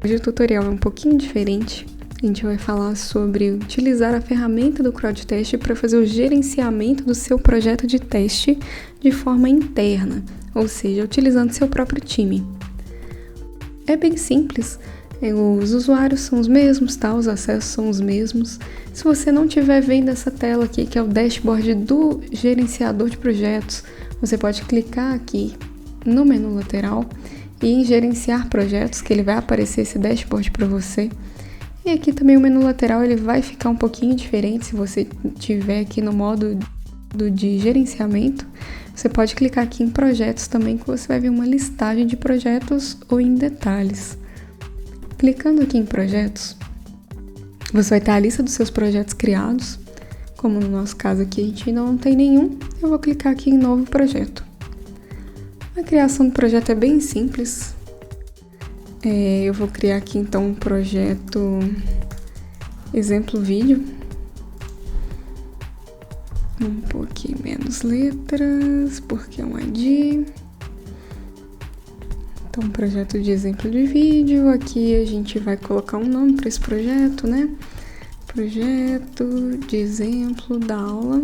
Hoje o tutorial é um pouquinho diferente. A gente vai falar sobre utilizar a ferramenta do CrowdTest para fazer o gerenciamento do seu projeto de teste de forma interna, ou seja, utilizando seu próprio time. É bem simples, os usuários são os mesmos, tá? Os acessos são os mesmos. Se você não estiver vendo essa tela aqui, que é o dashboard do gerenciador de projetos, você pode clicar aqui no menu lateral e em gerenciar projetos, que ele vai aparecer esse dashboard para você. E aqui também o menu lateral ele vai ficar um pouquinho diferente se você estiver aqui no modo de gerenciamento. Você pode clicar aqui em projetos também, que você vai ver uma listagem de projetos ou em detalhes. Clicando aqui em projetos, você vai ter a lista dos seus projetos criados. Como no nosso caso aqui a gente ainda não tem nenhum, eu vou clicar aqui em novo projeto. A criação do projeto é bem simples. Eu vou criar aqui então um projeto exemplo vídeo. Vamos pôr aqui menos letras, porque é um ID. Então, um projeto de exemplo de vídeo. Aqui a gente vai colocar um nome para esse projeto, né? Projeto de exemplo da aula.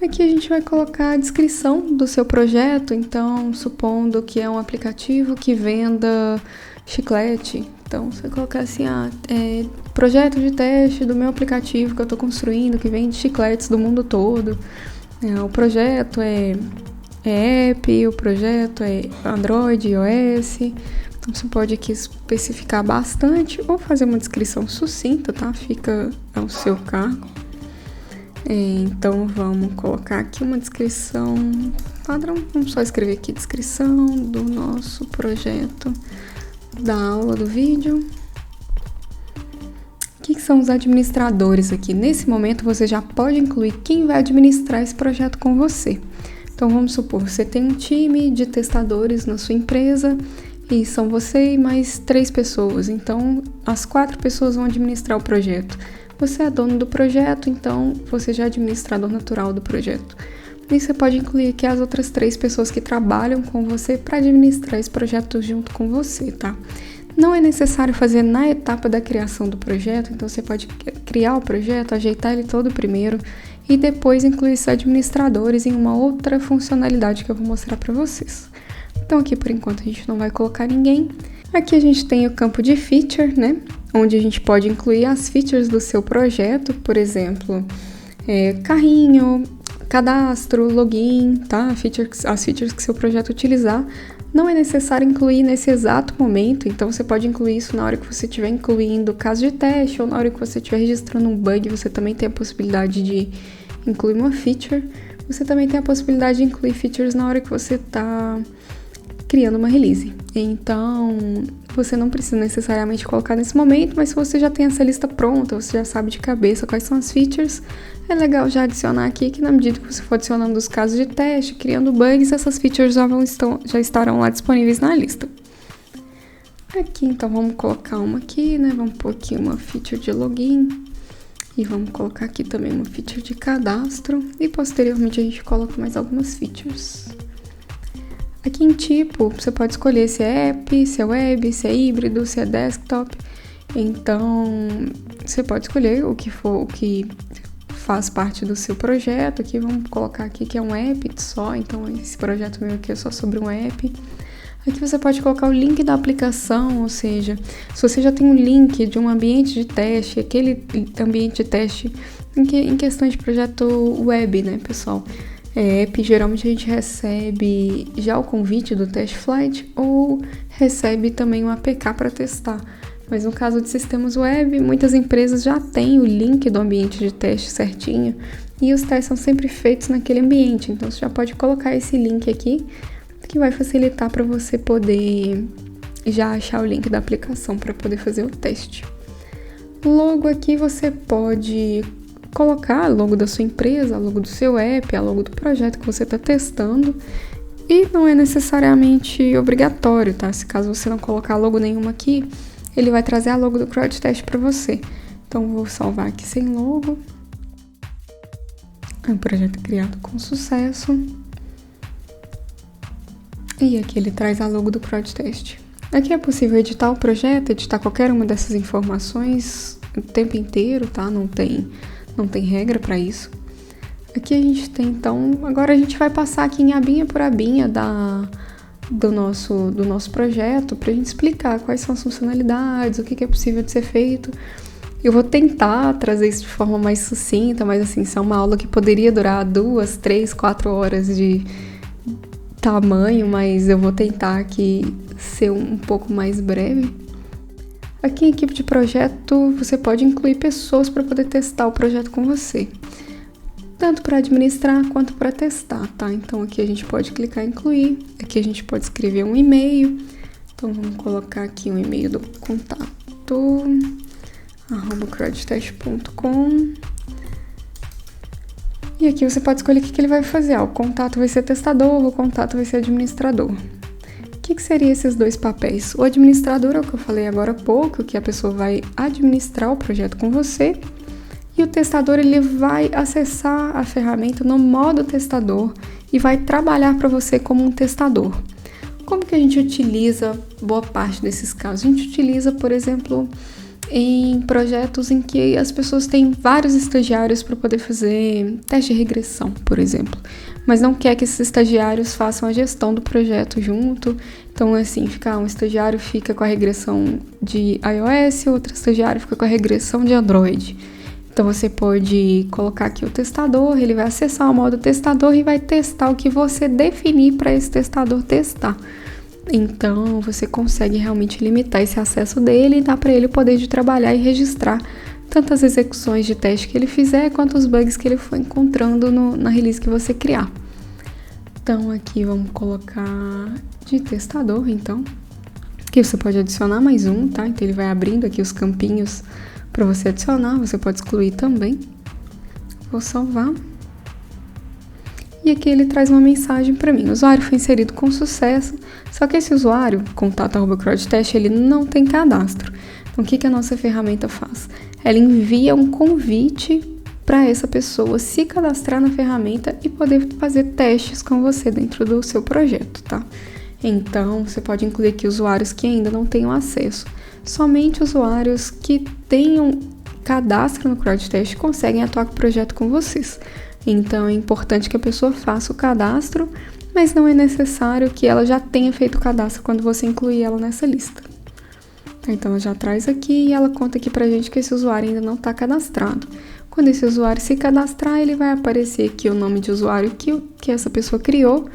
Aqui a gente vai colocar a descrição do seu projeto, então, supondo que é um aplicativo que venda chiclete. Então, você vai colocar assim, projeto de teste do meu aplicativo que eu estou construindo, que vende chicletes do mundo todo. O projeto é app, o projeto é Android, iOS. Então, você pode aqui especificar bastante ou fazer uma descrição sucinta, tá? Fica ao seu cargo. Então, vamos colocar aqui uma descrição padrão. Vamos só escrever aqui descrição do nosso projeto da aula do vídeo. O que são os administradores aqui? Nesse momento, você já pode incluir quem vai administrar esse projeto com você. Então, vamos supor, você tem um time de testadores na sua empresa e são você e mais 3 pessoas. Então, as 4 pessoas vão administrar o projeto. Você é dono do projeto, então você já é administrador natural do projeto. E você pode incluir aqui as outras 3 pessoas que trabalham com você para administrar esse projeto junto com você, tá? Não é necessário fazer na etapa da criação do projeto, então você pode criar o projeto, ajeitar ele todo primeiro e depois incluir esses administradores em uma outra funcionalidade que eu vou mostrar para vocês. Então aqui por enquanto a gente não vai colocar ninguém. Aqui a gente tem o campo de feature, né? Onde a gente pode incluir as features do seu projeto, por exemplo, carrinho, cadastro, login, tá? As features que seu projeto utilizar. Não é necessário incluir nesse exato momento, então você pode incluir isso na hora que você estiver incluindo caso de teste ou na hora que você estiver registrando um bug, você também tem a possibilidade de incluir uma feature. Você também tem a possibilidade de incluir features na hora que você está criando uma release. Então, você não precisa necessariamente colocar nesse momento, mas se você já tem essa lista pronta, você já sabe de cabeça quais são as features, é legal já adicionar aqui que na medida que você for adicionando os casos de teste, criando bugs, essas features já estarão lá disponíveis na lista. Aqui, então, vamos colocar uma aqui, né? Vamos pôr aqui uma feature de login e vamos colocar aqui também uma feature de cadastro e posteriormente a gente coloca mais algumas features. Aqui em tipo, você pode escolher se é app, se é web, se é híbrido, se é desktop. Então, você pode escolher o que faz parte do seu projeto. Aqui vamos colocar aqui que é um app só, então esse projeto meu aqui é só sobre um app. Aqui você pode colocar o link da aplicação, ou seja, se você já tem um link de um ambiente de teste, aquele ambiente de teste em questão de projeto web, né, pessoal? App, geralmente a gente recebe já o convite do test flight ou recebe também um APK para testar. Mas no caso de sistemas web, muitas empresas já têm o link do ambiente de teste certinho e os testes são sempre feitos naquele ambiente. Então você já pode colocar esse link aqui, que vai facilitar para você poder já achar o link da aplicação para poder fazer o teste. Logo aqui você pode colocar a logo da sua empresa, a logo do seu app, a logo do projeto que você está testando e não é necessariamente obrigatório, tá? Se caso você não colocar logo nenhuma aqui, ele vai trazer a logo do CrowdTest para você. Então vou salvar aqui sem logo. É um projeto criado com sucesso. E aqui ele traz a logo do CrowdTest. Aqui é possível editar o projeto, editar qualquer uma dessas informações o tempo inteiro, tá? Não tem regra para isso. Aqui a gente tem, então, agora a gente vai passar aqui em abinha por abinha do nosso projeto para a gente explicar quais são as funcionalidades, o que é possível de ser feito. Eu vou tentar trazer isso de forma mais sucinta, mas assim, isso é uma aula que poderia durar 2, 3, 4 horas de tamanho, mas eu vou tentar aqui ser um pouco mais breve. Aqui em equipe de projeto, você pode incluir pessoas para poder testar o projeto com você, tanto para administrar quanto para testar, tá? Então aqui a gente pode clicar em incluir, aqui a gente pode escrever um e-mail, então vamos colocar aqui um e-mail do contato @credtest.com. E aqui você pode escolher o que ele vai fazer. O contato vai ser testador, o contato vai ser administrador. O que seriam esses dois papéis? O administrador é o que eu falei agora há pouco, que a pessoa vai administrar o projeto com você, e o testador ele vai acessar a ferramenta no modo testador e vai trabalhar para você como um testador. Como que a gente utiliza boa parte desses casos? A gente utiliza, por exemplo, em projetos em que as pessoas têm vários estagiários para poder fazer teste de regressão, por exemplo, mas não quer que esses estagiários façam a gestão do projeto junto. Então, assim, um estagiário fica com a regressão de iOS, outro estagiário fica com a regressão de Android. Então, você pode colocar aqui o testador, ele vai acessar o modo testador e vai testar o que você definir para esse testador testar. Então, você consegue realmente limitar esse acesso dele e dar para ele o poder de trabalhar e registrar tantas execuções de teste que ele fizer, quanto os bugs que ele for encontrando na release que você criar. Então, aqui vamos colocar de testador, então. Aqui você pode adicionar mais um, tá? Então, ele vai abrindo aqui os campinhos para você adicionar, você pode excluir também. Vou salvar. E aqui ele traz uma mensagem para mim. O usuário foi inserido com sucesso, só que esse usuário, contato@credtest, ele não tem cadastro. Então, o que a nossa ferramenta faz? Ela envia um convite para essa pessoa se cadastrar na ferramenta e poder fazer testes com você dentro do seu projeto, tá? Então, você pode incluir aqui usuários que ainda não tenham acesso. Somente usuários que tenham cadastro no CrowdTest conseguem atuar com o projeto com vocês. Então, é importante que a pessoa faça o cadastro, mas não é necessário que ela já tenha feito o cadastro quando você incluir ela nessa lista. Então, ela já traz aqui e ela conta aqui pra gente que esse usuário ainda não está cadastrado. Quando esse usuário se cadastrar, ele vai aparecer aqui o nome de usuário que essa pessoa criou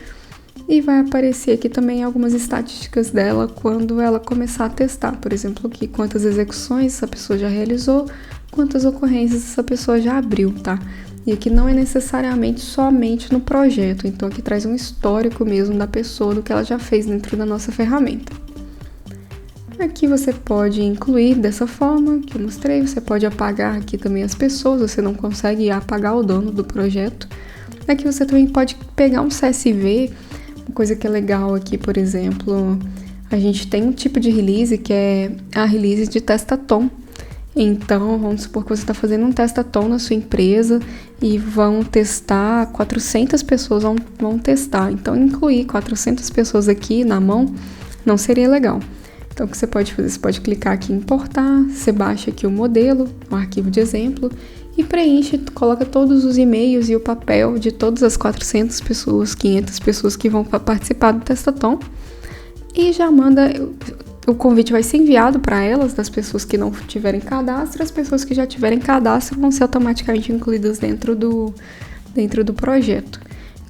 e vai aparecer aqui também algumas estatísticas dela quando ela começar a testar. Por exemplo, aqui quantas execuções essa pessoa já realizou, quantas ocorrências essa pessoa já abriu, tá? E aqui não é necessariamente somente no projeto, então aqui traz um histórico mesmo da pessoa, do que ela já fez dentro da nossa ferramenta. Aqui você pode incluir dessa forma que eu mostrei, você pode apagar aqui também as pessoas, você não consegue apagar o dono do projeto. Aqui você também pode pegar um CSV, uma coisa que é legal aqui, por exemplo, a gente tem um tipo de release que é a release de testathon. Então, vamos supor que você está fazendo um testathon na sua empresa e vão testar, 400 pessoas vão testar. Então, incluir 400 pessoas aqui na mão não seria legal. Então, o que você pode fazer? Você pode clicar aqui em importar, você baixa aqui o modelo, o arquivo de exemplo e preenche, coloca todos os e-mails e o papel de todas as 400 pessoas, 500 pessoas que vão participar do testathon e já manda. O convite vai ser enviado para elas, das pessoas que não tiverem cadastro, as pessoas que já tiverem cadastro vão ser automaticamente incluídas dentro do projeto.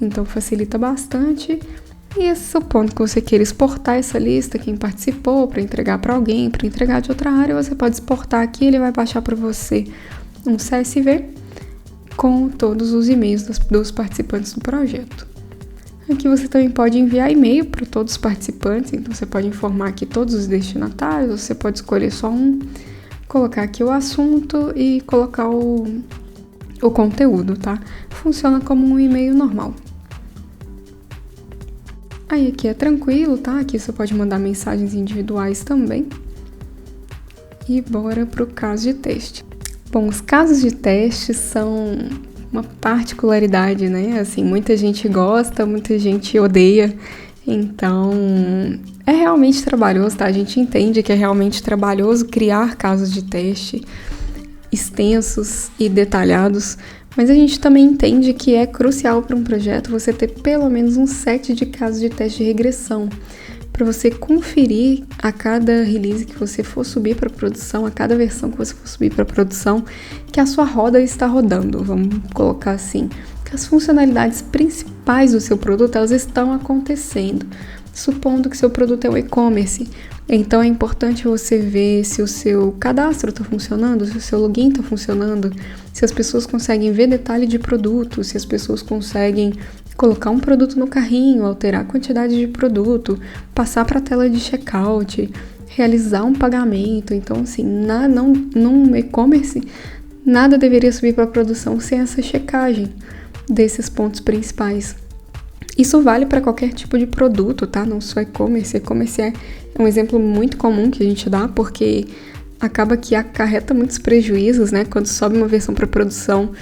Então, facilita bastante. E supondo que você queira exportar essa lista, quem participou, para entregar para alguém, para entregar de outra área, você pode exportar aqui, ele vai baixar para você um CSV com todos os e-mails dos participantes do projeto. Aqui você também pode enviar e-mail para todos os participantes, então você pode informar aqui todos os destinatários, você pode escolher só um, colocar aqui o assunto e colocar o conteúdo, tá? Funciona como um e-mail normal. Aí aqui é tranquilo, tá? Aqui você pode mandar mensagens individuais também. E bora pro caso de teste. Bom, os casos de teste são uma particularidade, né? Assim, muita gente gosta, muita gente odeia. Então, é realmente trabalhoso, tá? A gente entende que é realmente trabalhoso criar casos de teste extensos e detalhados, mas a gente também entende que é crucial para um projeto você ter pelo menos um set de casos de teste de regressão, para você conferir a cada release que você for subir para produção, a cada versão que você for subir para produção, que a sua roda está rodando, vamos colocar assim, que as funcionalidades principais do seu produto elas estão acontecendo. Supondo que seu produto é um e-commerce, então é importante você ver se o seu cadastro está funcionando, se o seu login está funcionando, se as pessoas conseguem ver detalhe de produto, se as pessoas conseguem colocar um produto no carrinho, alterar a quantidade de produto, passar para a tela de checkout, realizar um pagamento. Então, assim, num e-commerce, nada deveria subir para a produção sem essa checagem desses pontos principais. Isso vale para qualquer tipo de produto, tá? Não só e-commerce. E-commerce é um exemplo muito comum que a gente dá, porque acaba que acarreta muitos prejuízos, né? Quando sobe uma versão para produção,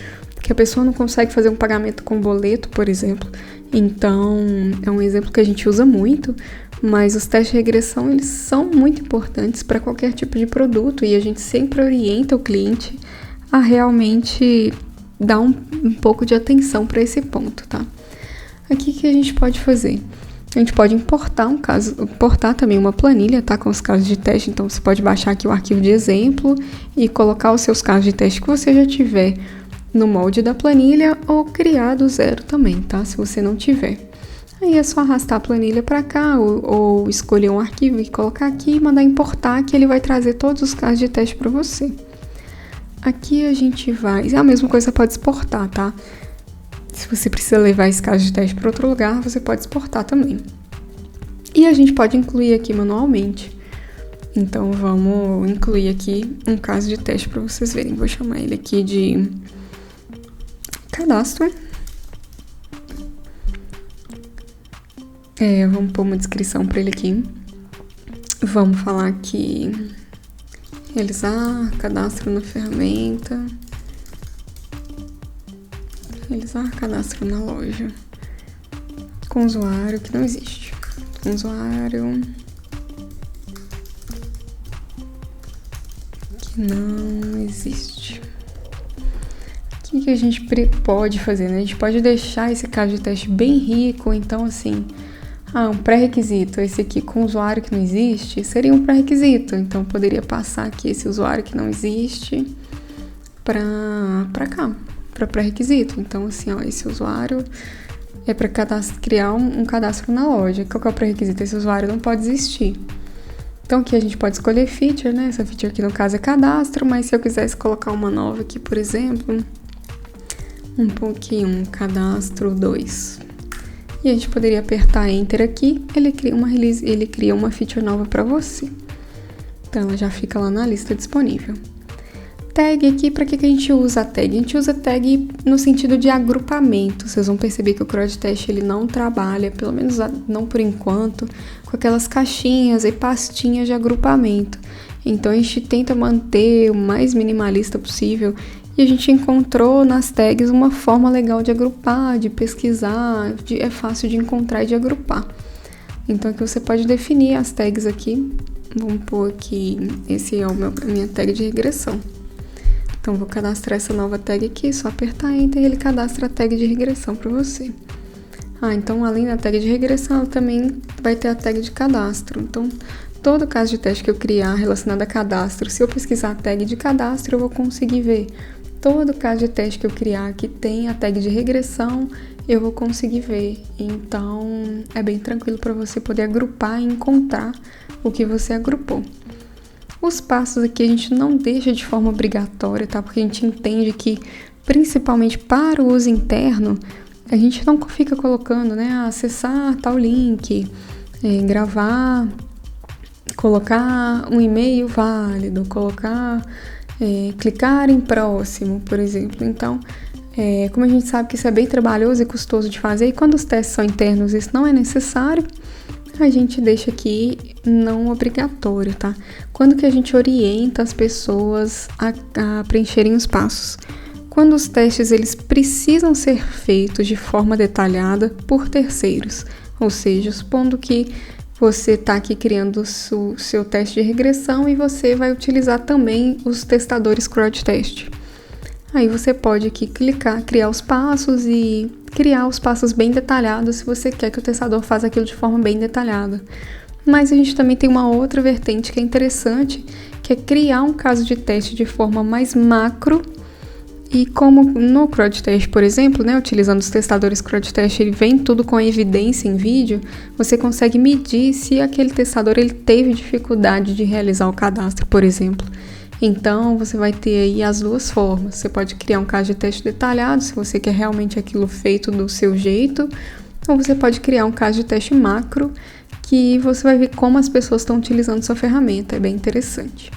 que a pessoa não consegue fazer um pagamento com boleto, por exemplo. Então, é um exemplo que a gente usa muito, mas os testes de regressão, eles são muito importantes para qualquer tipo de produto e a gente sempre orienta o cliente a realmente dar um pouco de atenção para esse ponto, tá? Aqui que a gente pode fazer? A gente pode importar também uma planilha, tá? Com os casos de teste. Então, você pode baixar aqui o arquivo de exemplo e colocar os seus casos de teste que você já tiver no molde da planilha ou criar do zero também, tá? Se você não tiver. Aí é só arrastar a planilha para cá ou escolher um arquivo e colocar aqui e mandar importar, que ele vai trazer todos os casos de teste para você. Aqui a gente vai... A mesma coisa você pode exportar, tá? Se você precisa levar esse caso de teste para outro lugar, você pode exportar também. E a gente pode incluir aqui manualmente. Então, vamos incluir aqui um caso de teste para vocês verem. Vou chamar ele aqui de cadastro. Vamos pôr uma descrição para ele aqui. Vamos falar aqui... realizar cadastro na ferramenta... realizar cadastro na loja com usuário que não existe. Usuário que não existe. O que a gente pode fazer, né? A gente pode deixar esse caso de teste bem rico. Então, assim, um pré-requisito, esse aqui com usuário que não existe, seria um pré-requisito. Então, poderia passar aqui esse usuário que não existe para cá. Para pré-requisito. Então, assim, ó, esse usuário é para criar um cadastro na loja. Qual que é o pré-requisito? Esse usuário não pode existir. Então, aqui a gente pode escolher feature, né? Essa feature aqui, no caso, é cadastro, mas se eu quisesse colocar uma nova aqui, por exemplo, um cadastro 2. E a gente poderia apertar Enter aqui, ele cria uma feature nova para você. Então, ela já fica lá na lista disponível. Tag aqui, para que a gente usa a tag? A gente usa tag no sentido de agrupamento. Vocês vão perceber que o CrowdTest ele não trabalha, pelo menos não por enquanto, com aquelas caixinhas e pastinhas de agrupamento. Então a gente tenta manter o mais minimalista possível e a gente encontrou nas tags uma forma legal de agrupar, de pesquisar, é fácil de encontrar e de agrupar. Então aqui você pode definir as tags aqui. Vamos pôr aqui, esse é a minha tag de regressão. Então, vou cadastrar essa nova tag aqui, só apertar Enter e ele cadastra a tag de regressão para você. Então, além da tag de regressão, ela também vai ter a tag de cadastro. Então, todo caso de teste que eu criar relacionado a cadastro, se eu pesquisar a tag de cadastro, eu vou conseguir ver. Todo caso de teste que eu criar que tem a tag de regressão, eu vou conseguir ver. Então, é bem tranquilo para você poder agrupar e encontrar o que você agrupou. Os passos aqui a gente não deixa de forma obrigatória, tá? Porque a gente entende que, principalmente para o uso interno, a gente não fica colocando, né? Acessar tal link, gravar, colocar um e-mail válido, clicar em próximo, por exemplo. Então, como a gente sabe que isso é bem trabalhoso e custoso de fazer, e quando os testes são internos isso não é necessário, a gente deixa aqui não obrigatório, tá? Quando que a gente orienta as pessoas a preencherem os passos? Quando os testes eles precisam ser feitos de forma detalhada por terceiros, Ou seja, supondo que você está aqui criando o seu teste de regressão e você vai utilizar também os testadores CrowdTest. Aí você pode aqui clicar, criar os passos e criar os passos bem detalhados se você quer que o testador faça aquilo de forma bem detalhada. Mas a gente também tem uma outra vertente que é interessante, que é criar um caso de teste de forma mais macro. E como no CrowdTest, por exemplo, né, utilizando os testadores CrowdTest, ele vem tudo com evidência em vídeo, você consegue medir se aquele testador ele teve dificuldade de realizar o cadastro, por exemplo. Então, você vai ter aí as duas formas. Você pode criar um caso de teste detalhado, se você quer realmente aquilo feito do seu jeito, ou você pode criar um caso de teste macro, que você vai ver como as pessoas estão utilizando sua ferramenta. É bem interessante.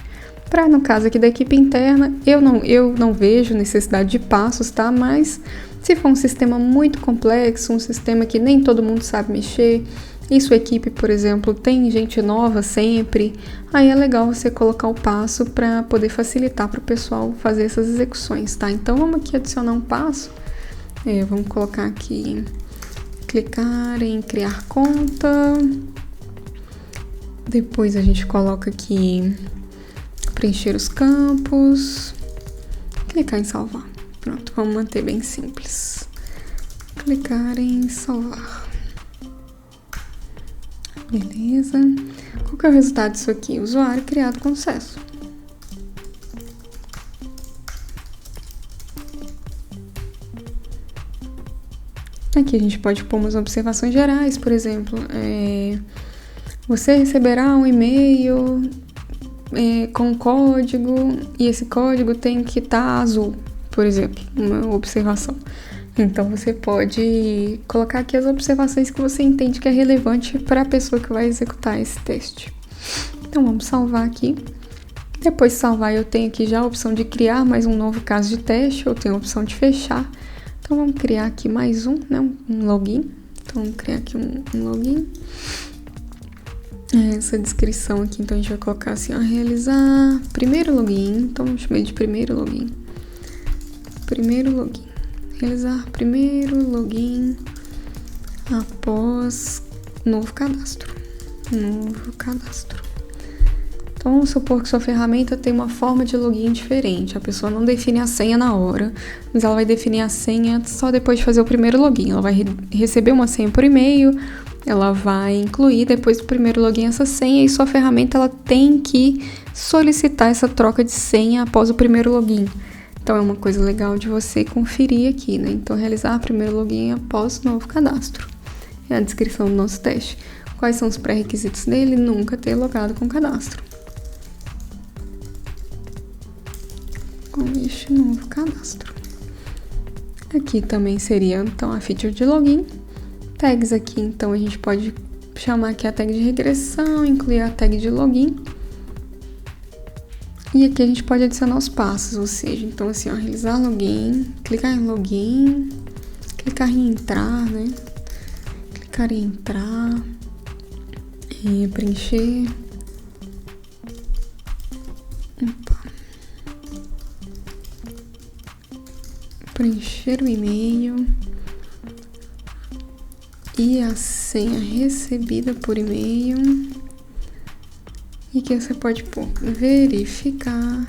No caso aqui da equipe interna, eu não vejo necessidade de passos, tá? Mas se for um sistema muito complexo, um sistema que nem todo mundo sabe mexer, e sua equipe, por exemplo, tem gente nova sempre, aí é legal você colocar o passo para poder facilitar para o pessoal fazer essas execuções, tá? Então vamos aqui adicionar um passo, vamos colocar aqui, clicar em criar conta, depois a gente coloca aqui preencher os campos, clicar em salvar. Pronto, vamos manter bem simples. Clicar em salvar. Beleza. Qual que é o resultado disso aqui? Usuário criado com sucesso. Aqui a gente pode pôr umas observações gerais, por exemplo, você receberá um e-mail com código e esse código tem que estar azul, por exemplo, uma observação. Então você pode colocar aqui as observações que você entende que é relevante para a pessoa que vai executar esse teste. Então vamos salvar aqui. Depois de salvar, eu tenho aqui já a opção de criar mais um novo caso de teste, eu tenho a opção de fechar. Então vamos criar aqui mais um, né, um login. Então vamos criar aqui um login. Essa descrição aqui, então a gente vai colocar assim, ó, realizar primeiro login, então eu chamei de primeiro login. Realizar primeiro login após novo cadastro. Então vamos supor que sua ferramenta tem uma forma de login diferente. A pessoa não define a senha na hora, mas ela vai definir a senha só depois de fazer o primeiro login. Ela vai receber uma senha por e-mail, ela vai incluir depois do primeiro login essa senha e sua ferramenta ela tem que solicitar essa troca de senha após o primeiro login. Então é uma coisa legal de você conferir aqui, né? Então realizar primeiro login após o novo cadastro. É a descrição do nosso teste. Quais são os pré-requisitos dele? Nunca ter logado com cadastro. Com este novo cadastro. Aqui também seria então a feature de login. Tags aqui, então a gente pode chamar aqui a tag de regressão, incluir a tag de login. E aqui a gente pode adicionar os passos, ou seja, então assim, ó, realizar login, clicar em login, clicar em entrar, né? Clicar em entrar, e preencher. Preencher o e-mail. E a senha recebida por e-mail. E aqui você pode pôr verificar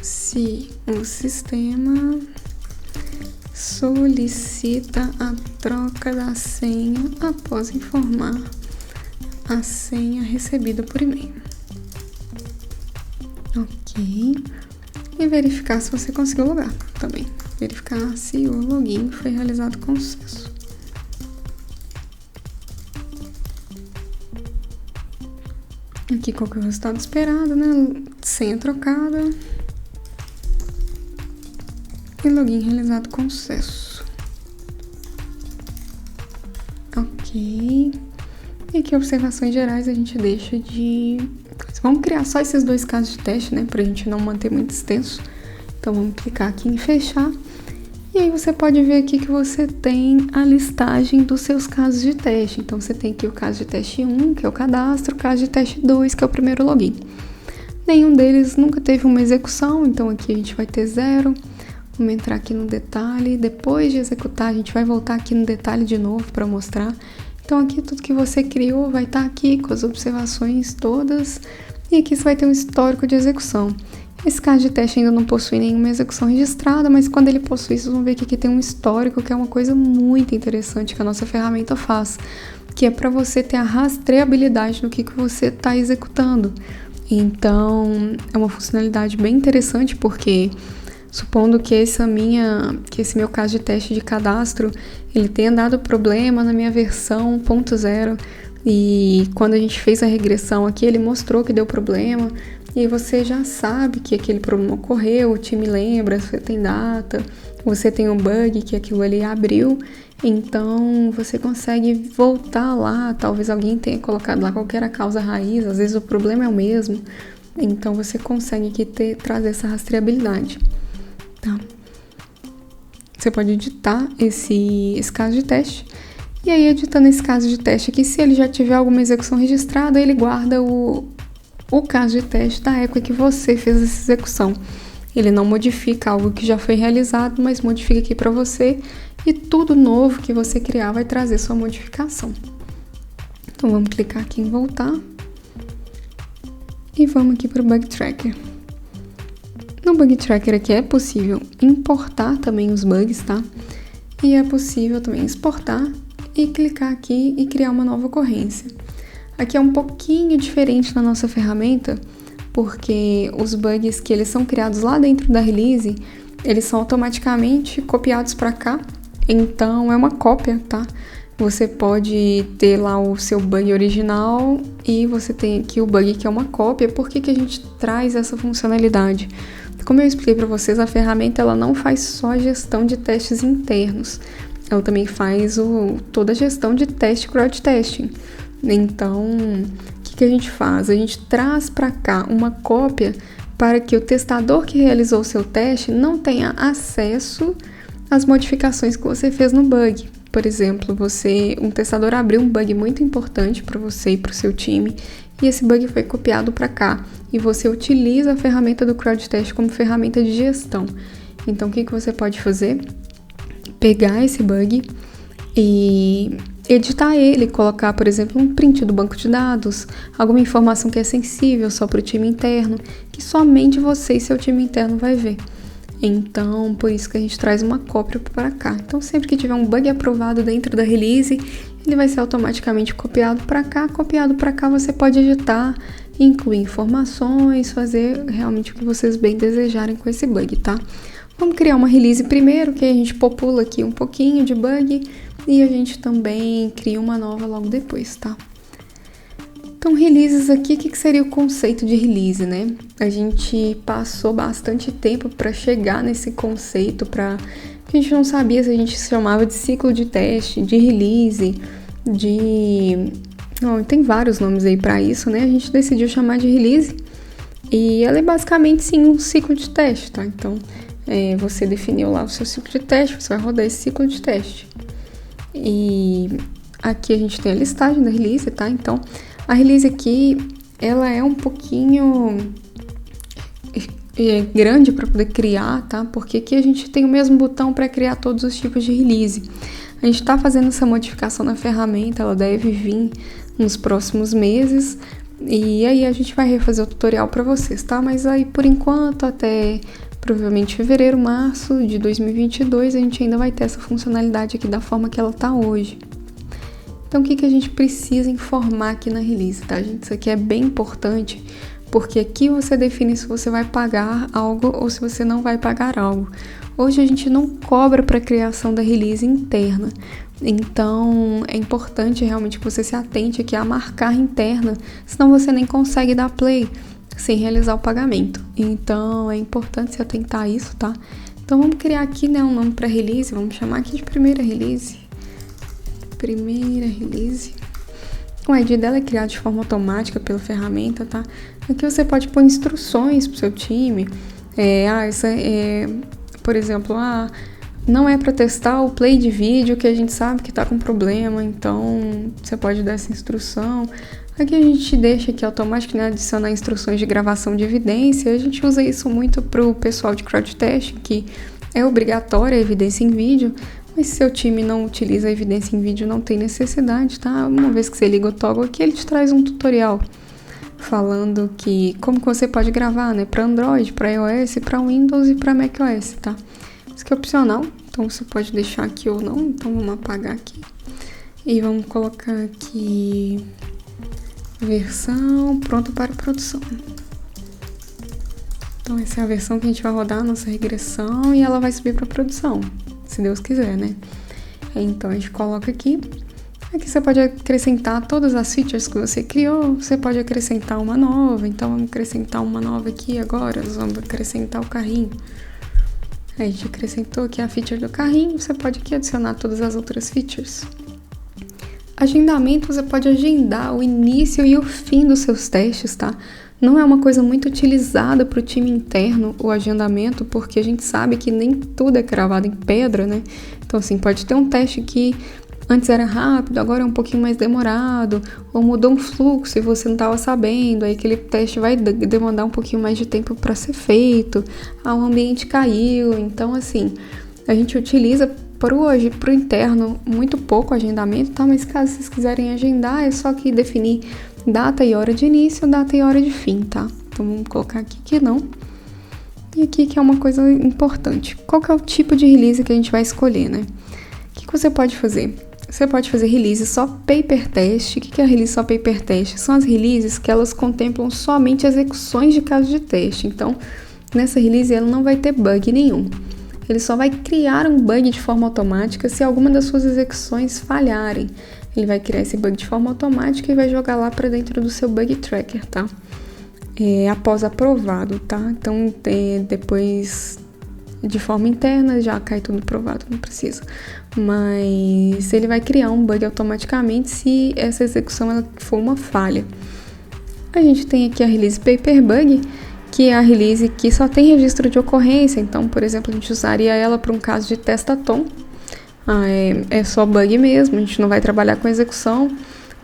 se o sistema solicita a troca da senha após informar a senha recebida por e-mail. Ok. E verificar se você conseguiu logar também. Verificar se o login foi realizado com sucesso. Aqui qual que é o resultado esperado, né? Senha trocada. E login realizado com sucesso. Ok. E aqui observações gerais a gente deixa de... Vamos criar só esses dois casos de teste, né? Pra gente não manter muito extenso. Então vamos clicar aqui em fechar. E aí você pode ver aqui que você tem a listagem dos seus casos de teste. Então você tem aqui o caso de teste 1, que é o cadastro, o caso de teste 2, que é o primeiro login. Nenhum deles nunca teve uma execução, então aqui a gente vai ter 0. Vamos entrar aqui no detalhe. Depois de executar, a gente vai voltar aqui no detalhe de novo para mostrar. Então aqui tudo que você criou vai estar aqui com as observações todas. E aqui você vai ter um histórico de execução. Esse caso de teste ainda não possui nenhuma execução registrada, mas quando ele possui, vocês vão ver que aqui tem um histórico, que é uma coisa muito interessante que a nossa ferramenta faz, que é para você ter a rastreabilidade do que você está executando. Então, é uma funcionalidade bem interessante, porque supondo que esse meu caso de teste de cadastro, ele tenha dado problema na minha versão 1.0, e quando a gente fez a regressão aqui, ele mostrou que deu problema, e aí você já sabe que aquele problema ocorreu, o time lembra, você tem data, você tem um bug que aquilo ali abriu, então você consegue voltar lá, talvez alguém tenha colocado lá qual que era a causa raiz, às vezes o problema é o mesmo, então você consegue aqui trazer essa rastreabilidade. Tá. Você pode editar esse caso de teste. E aí, editando esse caso de teste aqui, se ele já tiver alguma execução registrada, ele guarda o caso de teste da época que você fez essa execução. Ele não modifica algo que já foi realizado, mas modifica aqui para você. E tudo novo que você criar vai trazer sua modificação. Então, vamos clicar aqui em voltar. E vamos aqui para o Bug Tracker. No Bug Tracker aqui é possível importar também os bugs, tá? E é possível também exportar e clicar aqui e criar uma nova ocorrência. Aqui é um pouquinho diferente na nossa ferramenta, porque os bugs que eles são criados lá dentro da release, eles são automaticamente copiados para cá, então é uma cópia, tá? Você pode ter lá o seu bug original e você tem aqui o bug que é uma cópia. Por que a gente traz essa funcionalidade? Como eu expliquei para vocês, a ferramenta ela não faz só a gestão de testes internos, ela também faz toda a gestão de teste crowd testing. Então, o que a gente faz? A gente traz para cá uma cópia para que o testador que realizou o seu teste não tenha acesso às modificações que você fez no bug. Por exemplo, um testador abriu um bug muito importante para você e para o seu time, e esse bug foi copiado para cá, e você utiliza a ferramenta do CrowdTest como ferramenta de gestão. Então, o que você pode fazer? Pegar esse bug e editar ele, colocar, por exemplo, um print do banco de dados, alguma informação que é sensível só para o time interno, que somente você e seu time interno vai ver. Então, por isso que a gente traz uma cópia para cá. Então, sempre que tiver um bug aprovado dentro da release, ele vai ser automaticamente copiado para cá você pode editar, incluir informações, fazer realmente o que vocês bem desejarem com esse bug, tá? Vamos criar uma release primeiro, que a gente popula aqui um pouquinho de bug e a gente também cria uma nova logo depois, tá? Então, releases aqui, o que seria o conceito de release, né? A gente passou bastante tempo para chegar nesse conceito, a gente não sabia se a gente se chamava de ciclo de teste, de release, tem vários nomes aí para isso, né? A gente decidiu chamar de release e ela é basicamente, sim, um ciclo de teste, tá? Então, você definiu lá o seu ciclo de teste, você vai rodar esse ciclo de teste. E aqui a gente tem a listagem da release, tá? Então, a release aqui, ela é um pouquinho grande para poder criar, tá? Porque aqui a gente tem o mesmo botão para criar todos os tipos de release. A gente está fazendo essa modificação na ferramenta, ela deve vir nos próximos meses. E aí a gente vai refazer o tutorial para vocês, tá? Mas aí, por enquanto, até provavelmente fevereiro, março de 2022, a gente ainda vai ter essa funcionalidade aqui da forma que ela tá hoje. Então, o que a gente precisa informar aqui na release, tá, gente? Isso aqui é bem importante, porque aqui você define se você vai pagar algo ou se você não vai pagar algo. Hoje a gente não cobra para a criação da release interna, então é importante realmente que você se atente aqui a marcar interna, senão você nem consegue dar play sem realizar o pagamento. Então, é importante se atentar a isso, tá? Então, vamos criar aqui, né, um nome para release, vamos chamar aqui de primeira release. O ID dela é criado de forma automática pela ferramenta, tá? Aqui você pode pôr instruções pro seu time. Por exemplo, não é para testar o play de vídeo que a gente sabe que tá com problema, então você pode dar essa instrução. Aqui a gente deixa aqui automático, né, adicionar instruções de gravação de evidência. A gente usa isso muito pro pessoal de crowd testing, que é obrigatória a evidência em vídeo, mas se seu time não utiliza a evidência em vídeo, não tem necessidade, tá? Uma vez que você liga o toggle aqui, ele te traz um tutorial falando que como que você pode gravar, né? Para Android, para iOS, para Windows e para macOS, tá? Isso aqui é opcional, então você pode deixar aqui ou não. Então vamos apagar aqui e vamos colocar aqui versão pronta para produção. Então essa é a versão que a gente vai rodar a nossa regressão e ela vai subir para produção, se Deus quiser, né? Então a gente coloca aqui. Aqui você pode acrescentar todas as features que você criou, você pode acrescentar uma nova, então vamos acrescentar uma nova aqui agora, nós vamos acrescentar o carrinho. Aí a gente acrescentou aqui a feature do carrinho, você pode aqui adicionar todas as outras features. Agendamento, você pode agendar o início e o fim dos seus testes, tá? Não é uma coisa muito utilizada para o time interno, o agendamento, porque a gente sabe que nem tudo é cravado em pedra, né? Então, assim, pode ter um teste que antes era rápido, agora é um pouquinho mais demorado, ou mudou um fluxo e você não estava sabendo, aí aquele teste vai demandar um pouquinho mais de tempo para ser feito, o ambiente caiu. Então, assim, a gente utiliza hoje, para o interno, muito pouco agendamento, tá? Mas caso vocês quiserem agendar, é só que definir data e hora de início, data e hora de fim, tá? Então vamos colocar aqui que não. E aqui que é uma coisa importante. Qual que é o tipo de release que a gente vai escolher, né? O que você pode fazer? Você pode fazer release só paper test. O que é release só paper test? São as releases que elas contemplam somente execuções de caso de teste. Então, nessa release ela não vai ter bug nenhum. Ele só vai criar um bug de forma automática se alguma das suas execuções falharem. Ele vai criar esse bug de forma automática e vai jogar lá para dentro do seu bug tracker, tá? Após aprovado, tá? Então, depois, de forma interna, já cai tudo aprovado, não precisa. Mas ele vai criar um bug automaticamente se essa execução ela for uma falha. A gente tem aqui a release paper bug, que é a release que só tem registro de ocorrência. Então, por exemplo, a gente usaria ela para um caso de testatom. É só bug mesmo, a gente não vai trabalhar com execução,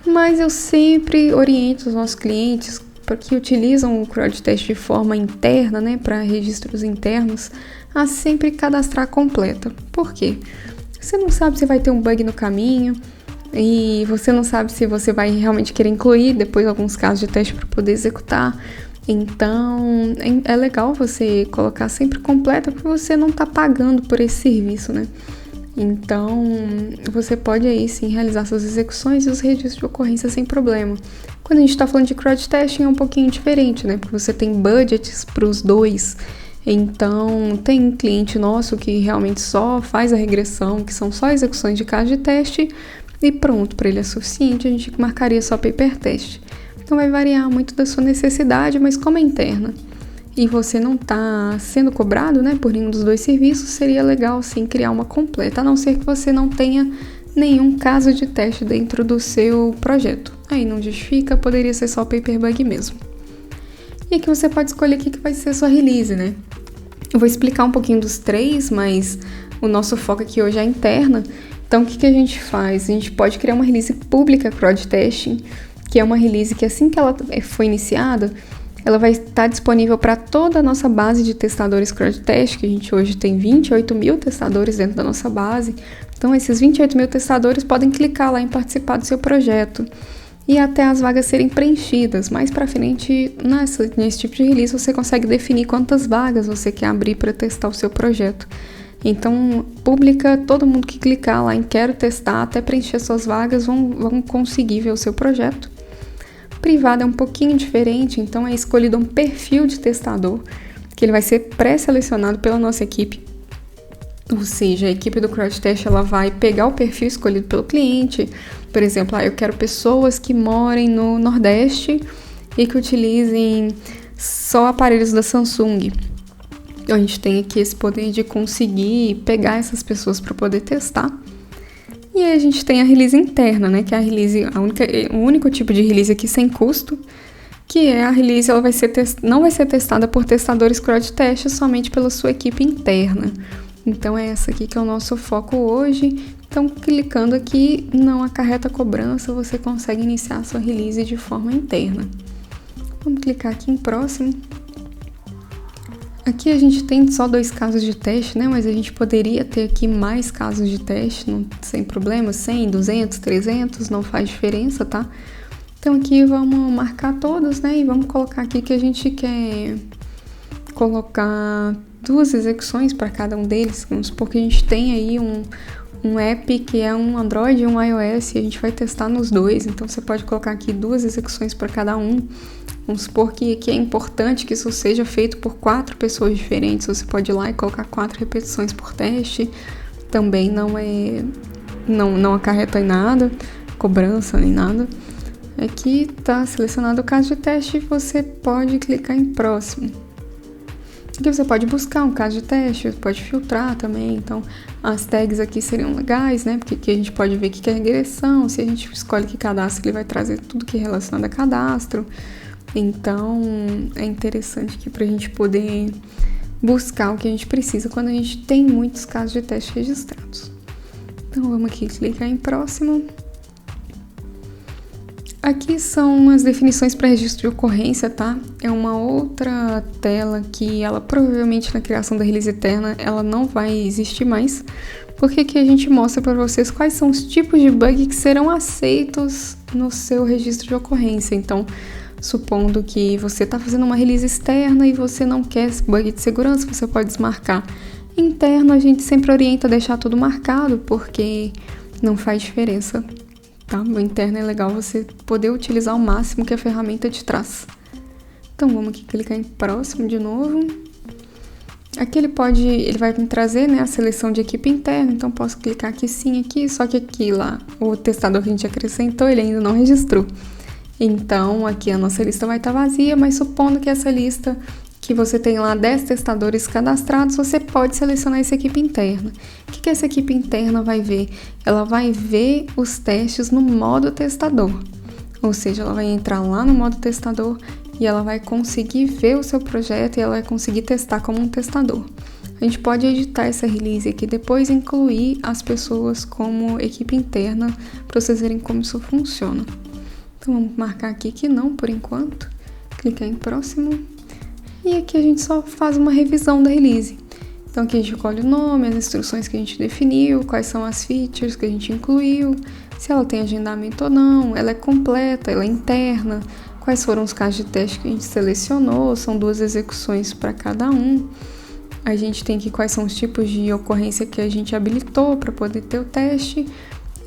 mas eu sempre oriento os nossos clientes que utilizam o CrowdTest de forma interna, né, para registros internos, a sempre cadastrar completa. Por quê? Você não sabe se vai ter um bug no caminho e você não sabe se você vai realmente querer incluir depois alguns casos de teste para poder executar. Então, é legal você colocar sempre completa, porque você não está pagando por esse serviço, né? Então, você pode aí sim realizar suas execuções e os registros de ocorrência sem problema. Quando a gente está falando de CrowdTesting é um pouquinho diferente, né? Porque você tem budgets para os dois. Então, tem cliente nosso que realmente só faz a regressão, que são só execuções de caso de teste, e pronto, para ele é suficiente, a gente marcaria só paper test. Então vai variar muito da sua necessidade, mas como é interna e você não está sendo cobrado, né, por nenhum dos dois serviços, seria legal sim criar uma completa, a não ser que você não tenha nenhum caso de teste dentro do seu projeto. Aí não justifica, poderia ser só paper bug mesmo. E aqui você pode escolher o que vai ser a sua release, né? Eu vou explicar um pouquinho dos três, mas o nosso foco aqui hoje é interna. Então o que a gente faz? A gente pode criar uma release pública CrowdTesting, que é uma release que assim que ela for iniciada, ela vai estar disponível para toda a nossa base de testadores CrowdTest, que a gente hoje tem 28 mil testadores dentro da nossa base. Então, esses 28 mil testadores podem clicar lá em participar do seu projeto e até as vagas serem preenchidas. Mais para frente, nesse tipo de release, você consegue definir quantas vagas você quer abrir para testar o seu projeto. Então, pública, todo mundo que clicar lá em quero testar, até preencher suas vagas, vão conseguir ver o seu projeto. Privada é um pouquinho diferente, então é escolhido um perfil de testador, que ele vai ser pré-selecionado pela nossa equipe. Ou seja, a equipe do CrowdTest ela vai pegar o perfil escolhido pelo cliente. Por exemplo, eu quero pessoas que morem no Nordeste e que utilizem só aparelhos da Samsung. Então, a gente tem aqui esse poder de conseguir pegar essas pessoas para poder testar. E aí a gente tem a release interna, né, que é a release, o único tipo de release aqui sem custo, que é a release, ela não vai ser testada por testadores CrowdTest, somente pela sua equipe interna. Então é essa aqui que é o nosso foco hoje. Então clicando aqui, não acarreta cobrança, você consegue iniciar a sua release de forma interna. Vamos clicar aqui em próximo. Aqui a gente tem só 2 casos de teste, né? Mas a gente poderia ter aqui mais casos de teste, sem problema, 100, 200, 300, não faz diferença, tá? Então aqui vamos marcar todos, né? E vamos colocar aqui que a gente quer colocar 2 execuções para cada um deles. Vamos supor que a gente tem aí um app que é um Android e um iOS e a gente vai testar nos 2. Então você pode colocar aqui 2 execuções para cada um. Vamos supor que é importante que isso seja feito por 4 pessoas diferentes. Você pode ir lá e colocar 4 repetições por teste. Também não acarreta em nada, cobrança nem nada. Aqui está selecionado o caso de teste e você pode clicar em próximo. Aqui você pode buscar um caso de teste, pode filtrar também. Então as tags aqui seriam legais, né? Porque aqui a gente pode ver o que é regressão. Se a gente escolhe que cadastro, ele vai trazer tudo que é relacionado a cadastro. Então, é interessante aqui para a gente poder buscar o que a gente precisa quando a gente tem muitos casos de teste registrados. Então, vamos aqui clicar em próximo. Aqui são as definições para registro de ocorrência, tá? É uma outra tela que ela provavelmente na criação da release eterna ela não vai existir mais, porque aqui a gente mostra para vocês quais são os tipos de bug que serão aceitos no seu registro de ocorrência. Então, supondo que você está fazendo uma release externa e você não quer esse bug de segurança, você pode desmarcar. Interno, a gente sempre orienta a deixar tudo marcado, porque não faz diferença, tá? O interno é legal você poder utilizar o máximo que a ferramenta te traz. Então, vamos aqui clicar em próximo de novo. Aqui ele vai me trazer, né, a seleção de equipe interna, então posso clicar aqui sim, aqui, só que aqui lá, o testador que a gente acrescentou, ele ainda não registrou. Então, aqui a nossa lista vai estar vazia, mas supondo que essa lista que você tem lá 10 testadores cadastrados, você pode selecionar essa equipe interna. O que essa equipe interna vai ver? Ela vai ver os testes no modo testador. Ou seja, ela vai entrar lá no modo testador e ela vai conseguir ver o seu projeto e ela vai conseguir testar como um testador. A gente pode editar essa release aqui depois e incluir as pessoas como equipe interna para vocês verem como isso funciona. Então, vamos marcar aqui que não, por enquanto. Clicar em próximo. E aqui a gente só faz uma revisão da release. Então, aqui a gente escolhe o nome, as instruções que a gente definiu, quais são as features que a gente incluiu, se ela tem agendamento ou não, ela é completa, ela é interna, quais foram os casos de teste que a gente selecionou, são 2 execuções para cada um. A gente tem aqui quais são os tipos de ocorrência que a gente habilitou para poder ter o teste.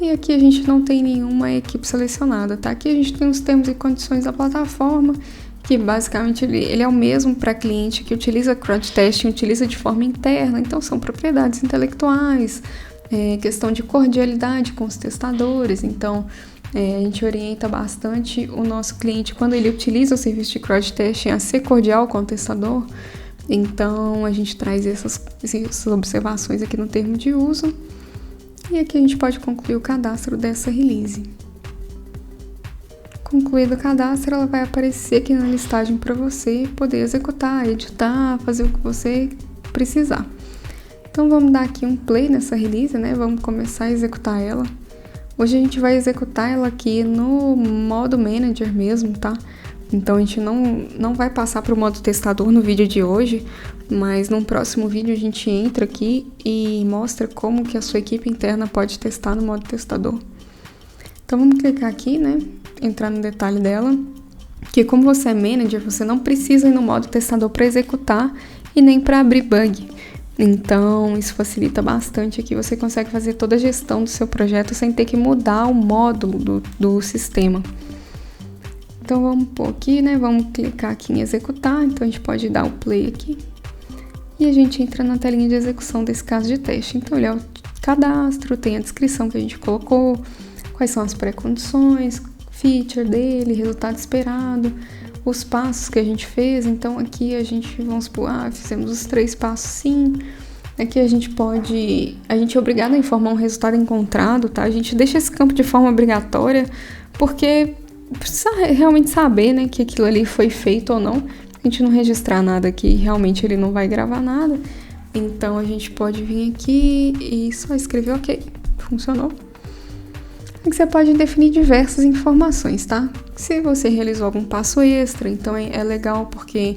E aqui a gente não tem nenhuma equipe selecionada, tá? Aqui a gente tem os termos e condições da plataforma, que basicamente ele é o mesmo para cliente que utiliza crowd testing, utiliza de forma interna, então são propriedades intelectuais, questão de cordialidade com os testadores, então a gente orienta bastante o nosso cliente quando ele utiliza o serviço de crowd testing a ser cordial com o testador. Então a gente traz essas observações aqui no termo de uso. E aqui a gente pode concluir o cadastro dessa release. Concluído o cadastro, ela vai aparecer aqui na listagem para você poder executar, editar, fazer o que você precisar. Então vamos dar aqui um play nessa release, né? Vamos começar a executar ela. Hoje a gente vai executar ela aqui no modo manager mesmo, tá? Então a gente não vai passar para o modo testador no vídeo de hoje, mas num próximo vídeo a gente entra aqui e mostra como que a sua equipe interna pode testar no modo testador. Então vamos clicar aqui, né? Entrar no detalhe dela, que como você é manager, você não precisa ir no modo testador para executar e nem para abrir bug. Então isso facilita bastante aqui, você consegue fazer toda a gestão do seu projeto sem ter que mudar o módulo do sistema. Então vamos pôr aqui, né? Vamos clicar aqui em executar, então a gente pode dar o play aqui. E a gente entra na telinha de execução desse caso de teste. Então ele é o cadastro, tem a descrição que a gente colocou, quais são as pré-condições, feature dele, resultado esperado, os passos que a gente fez. Então aqui a gente, vamos supor, fizemos os 3 passos sim. Aqui a gente é obrigado a informar um resultado encontrado, tá? A gente deixa esse campo de forma obrigatória, porque precisa realmente saber, né, que aquilo ali foi feito ou não. A gente não registrar nada aqui, realmente ele não vai gravar nada. Então a gente pode vir aqui e só escrever ok, funcionou. Aqui você pode definir diversas informações, tá? Se você realizou algum passo extra, então é legal porque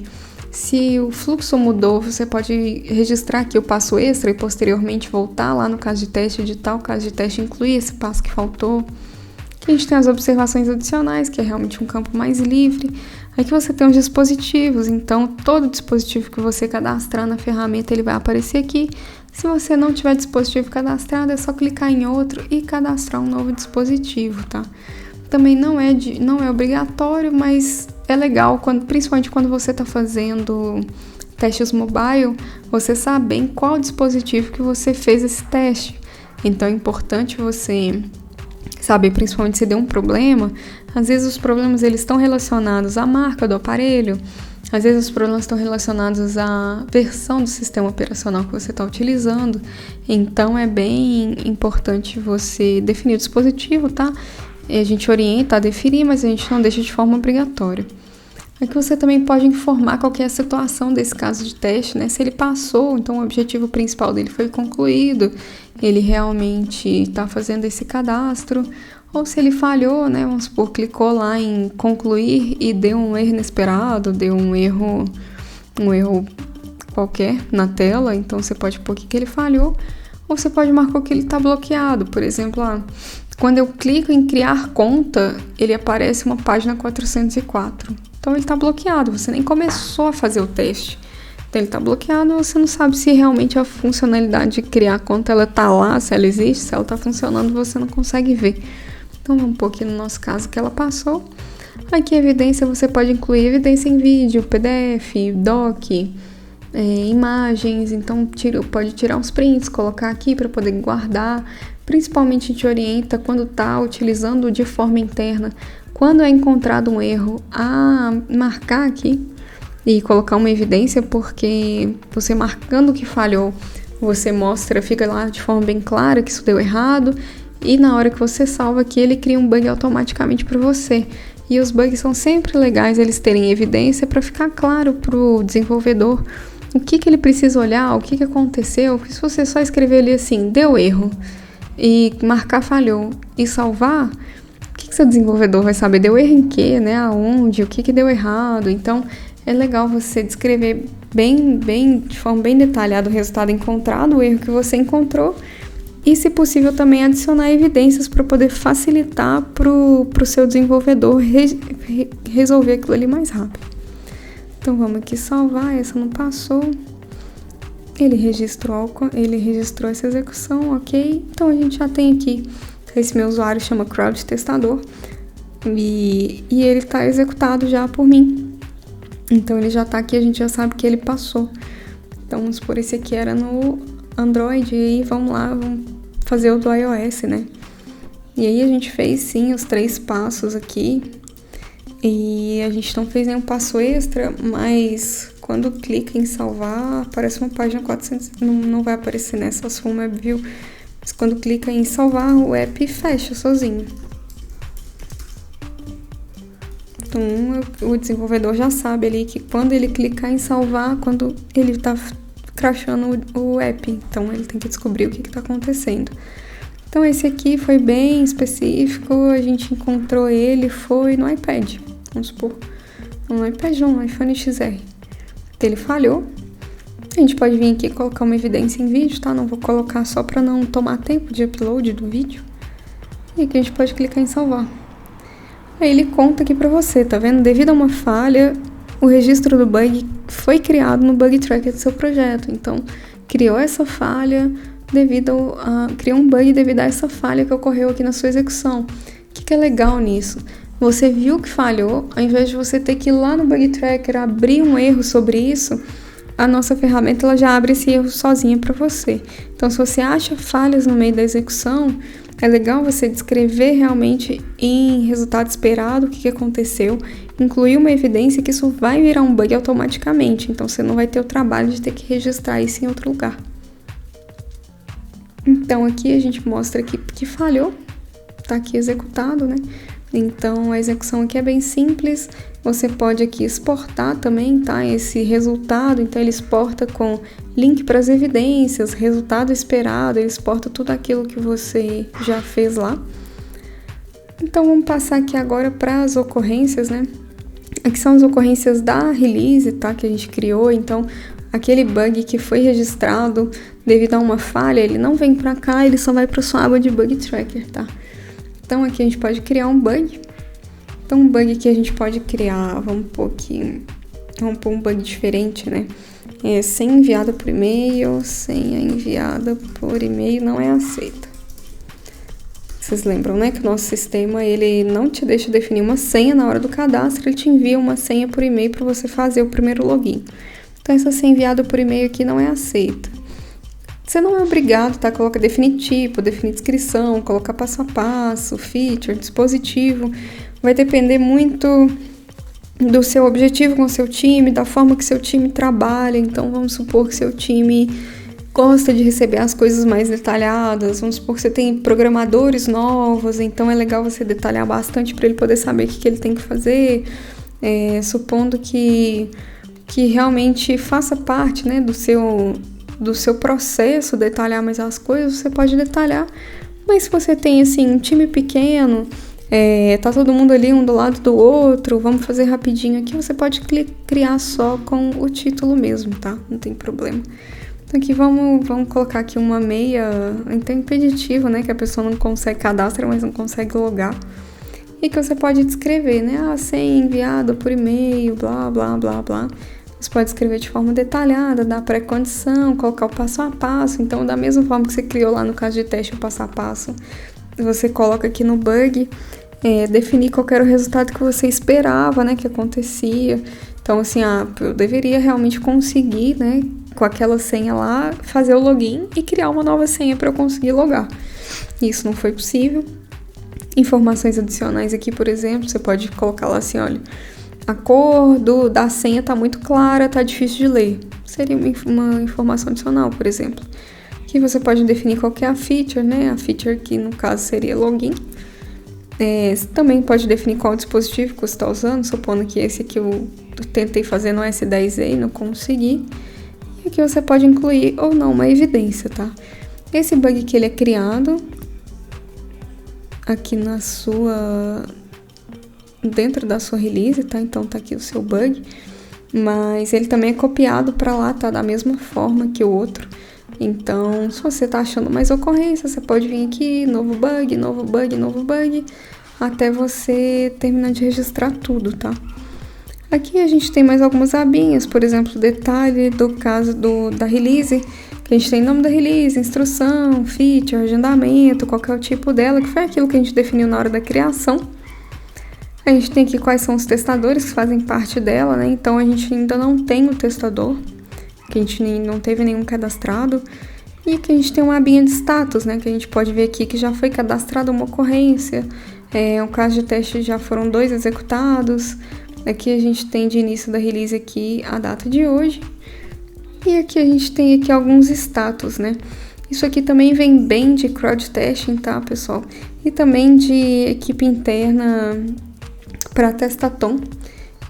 Se o fluxo mudou, você pode registrar aqui o passo extra e posteriormente voltar lá no caso de teste, editar o caso de teste e incluir esse passo que faltou. Aqui a gente tem as observações adicionais, que é realmente um campo mais livre. Aqui você tem os dispositivos, então todo dispositivo que você cadastrar na ferramenta ele vai aparecer aqui. Se você não tiver dispositivo cadastrado, é só clicar em outro e cadastrar um novo dispositivo, tá? Também não é obrigatório, mas é legal, principalmente quando você está fazendo testes mobile, você saber em qual dispositivo que você fez esse teste. Então é importante você saber, principalmente se deu um problema. Às vezes os problemas eles estão relacionados à marca do aparelho, às vezes os problemas estão relacionados à versão do sistema operacional que você está utilizando. Então é bem importante você definir o dispositivo, tá? A gente orienta a definir, mas a gente não deixa de forma obrigatória. Aqui você também pode informar qual que é a situação desse caso de teste, né? Se ele passou, então o objetivo principal dele foi concluído, ele realmente está fazendo esse cadastro, ou se ele falhou, né? Vamos supor, clicou lá em concluir e deu um erro inesperado, deu um erro qualquer na tela, então você pode pôr que ele falhou, ou você pode marcar que ele está bloqueado. Por exemplo, quando eu clico em criar conta, ele aparece uma página 404. Então ele está bloqueado, você nem começou a fazer o teste. Então ele está bloqueado, você não sabe se realmente a funcionalidade de criar conta ela está lá, se ela existe, se ela está funcionando, você não consegue ver. Então vamos pôr aqui no nosso caso que ela passou. Aqui evidência, você pode incluir evidência em vídeo, PDF, doc, imagens, então pode tirar uns prints, colocar aqui para poder guardar. Principalmente a gente orienta quando está utilizando de forma interna, quando é encontrado um erro, a marcar aqui e colocar uma evidência, porque você marcando que falhou, você mostra, fica lá de forma bem clara que isso deu errado, e na hora que você salva aqui, ele cria um bug automaticamente para você. E os bugs são sempre legais eles terem evidência para ficar claro para o desenvolvedor o que ele precisa olhar, o que aconteceu. Se você só escrever ali assim, deu erro, e marcar falhou e salvar, o que seu desenvolvedor vai saber? Deu erro em quê, né? Aonde? O que deu errado? Então, é legal você descrever de forma bem detalhada o resultado encontrado, o erro que você encontrou e, se possível, também adicionar evidências para poder facilitar para o seu desenvolvedor resolver aquilo ali mais rápido. Então, vamos aqui salvar, essa não passou. Ele registrou essa execução, ok? Então a gente já tem aqui, esse meu usuário chama Crowd Testador e ele está executado já por mim. Então ele já está aqui, a gente já sabe que ele passou. Então vamos supor, esse aqui era no Android e aí vamos fazer o do iOS, né? E aí a gente fez sim os 3 passos aqui e a gente não fez nenhum passo extra, mas quando clica em salvar, aparece uma página 400, não vai aparecer nessa, se for um web view, mas quando clica em salvar, o app fecha sozinho. Então, o desenvolvedor já sabe ali que quando ele clicar em salvar, quando ele está crashando o app, então ele tem que descobrir o que está acontecendo. Então, esse aqui foi bem específico, a gente encontrou ele, foi no iPad, vamos supor, no iPad não, no iPhone XR. Ele falhou. A gente pode vir aqui e colocar uma evidência em vídeo, tá? Não vou colocar só para não tomar tempo de upload do vídeo. E aqui a gente pode clicar em salvar. Aí ele conta aqui para você, tá vendo? Devido a uma falha, o registro do bug foi criado no bug tracker do seu projeto. Então, criou essa falha criou um bug devido a essa falha que ocorreu aqui na sua execução. O que é legal nisso? Você viu que falhou, ao invés de você ter que ir lá no Bug Tracker abrir um erro sobre isso, a nossa ferramenta ela já abre esse erro sozinha para você. Então, se você acha falhas no meio da execução, é legal você descrever realmente em resultado esperado o que aconteceu, incluir uma evidência que isso vai virar um bug automaticamente. Então, você não vai ter o trabalho de ter que registrar isso em outro lugar. Então, aqui a gente mostra que falhou, tá aqui executado, né? Então, a execução aqui é bem simples, você pode aqui exportar também, tá? Esse resultado, então ele exporta com link para as evidências, resultado esperado, ele exporta tudo aquilo que você já fez lá. Então, vamos passar aqui agora para as ocorrências, né? Aqui são as ocorrências da release, tá? Que a gente criou, então aquele bug que foi registrado devido a uma falha, ele não vem pra cá, ele só vai pra sua aba de Bug Tracker, tá? Então aqui a gente pode criar um bug. Então um bug que a gente pode criar, vamos pôr um bug diferente, né? Senha enviada por e-mail, senha enviada por e-mail não é aceita. Vocês lembram, né, que o nosso sistema, ele não te deixa definir uma senha na hora do cadastro, ele te envia uma senha por e-mail para você fazer o primeiro login. Então, essa senha enviada por e-mail aqui não é aceita. Você não é obrigado, tá? Coloca definir tipo, definir descrição, colocar passo a passo, feature, dispositivo. Vai depender muito do seu objetivo com o seu time, da forma que seu time trabalha. Então, vamos supor que seu time gosta de receber as coisas mais detalhadas, vamos supor que você tem programadores novos, então é legal você detalhar bastante para ele poder saber o que ele tem que fazer, supondo que realmente faça parte, né, do seu processo detalhar mais as coisas, você pode detalhar, mas se você tem assim um time pequeno, tá todo mundo ali um do lado do outro, vamos fazer rapidinho aqui, você pode criar só com o título mesmo, tá? Não tem problema. Então aqui vamos colocar aqui uma meia, então impeditivo, né, que a pessoa não consegue cadastrar, mas não consegue logar. E que você pode descrever, né, senha enviada por e-mail, blá, blá, blá, blá. Você pode escrever de forma detalhada, dar pré-condição, colocar o passo a passo. Então, da mesma forma que você criou lá no caso de teste o passo a passo, você coloca aqui no bug, definir qual era o resultado que você esperava, né, que acontecia. Então, assim, eu deveria realmente conseguir, né, com aquela senha lá, fazer o login e criar uma nova senha para eu conseguir logar. Isso não foi possível. Informações adicionais aqui, por exemplo, você pode colocar lá assim, olha, a cor da senha tá muito clara, tá difícil de ler. Seria uma informação adicional, por exemplo. Aqui você pode definir qual que é a feature, né? A feature que no caso seria login. Você também pode definir qual dispositivo que você está usando, supondo que esse aqui eu tentei fazer no S10e e não consegui. E aqui você pode incluir ou não uma evidência, tá? Esse bug que ele é criado aqui dentro da sua release, tá? Então tá aqui o seu bug, mas ele também é copiado para lá, tá? Da mesma forma que o outro. Então, se você tá achando mais ocorrência, você pode vir aqui, novo bug, novo bug, novo bug, até você terminar de registrar tudo, tá? Aqui a gente tem mais algumas abinhas, por exemplo, detalhe do caso da release, que a gente tem nome da release, instrução, feature, agendamento, qual que é o tipo dela, que foi aquilo que a gente definiu na hora da criação. A gente tem aqui quais são os testadores que fazem parte dela, né? Então a gente ainda não tem o testador, que a gente não teve nenhum cadastrado. E aqui a gente tem uma abinha de status, né? Que a gente pode ver aqui que já foi cadastrada uma ocorrência. O caso de teste já foram 2 executados. Aqui a gente tem de início da release aqui a data de hoje. E aqui a gente tem aqui alguns status, né? Isso aqui também vem bem de crowd testing, tá, pessoal? E também de equipe interna para testatom,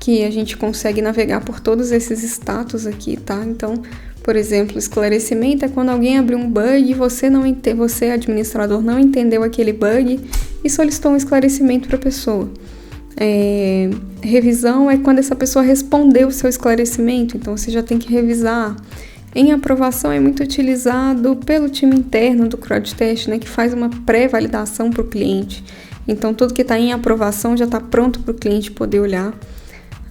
que a gente consegue navegar por todos esses status aqui, tá? Então, por exemplo, esclarecimento é quando alguém abriu um bug e você, administrador, não entendeu aquele bug e solicitou um esclarecimento para a pessoa. Revisão é quando essa pessoa respondeu o seu esclarecimento, então você já tem que revisar. Em aprovação é muito utilizado pelo time interno do CrowdTest, né, que faz uma pré-validação para o cliente. Então, tudo que está em aprovação já está pronto para o cliente poder olhar.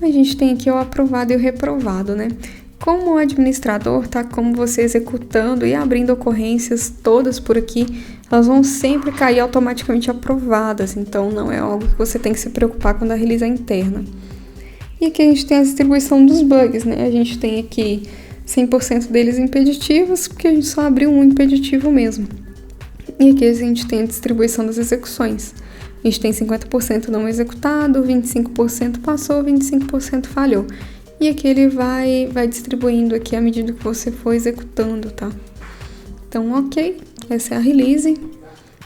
A gente tem aqui o aprovado e o reprovado, né? Como o administrador, tá? Como você executando e abrindo ocorrências todas por aqui, elas vão sempre cair automaticamente aprovadas. Então, não é algo que você tem que se preocupar quando a release é interna. E aqui a gente tem a distribuição dos bugs, né? A gente tem aqui 100% deles impeditivos, porque a gente só abriu um impeditivo mesmo. E aqui a gente tem a distribuição das execuções. A gente tem 50% não executado, 25% passou, 25% falhou. E aqui ele vai distribuindo aqui à medida que você for executando, tá? Então, ok, essa é a release.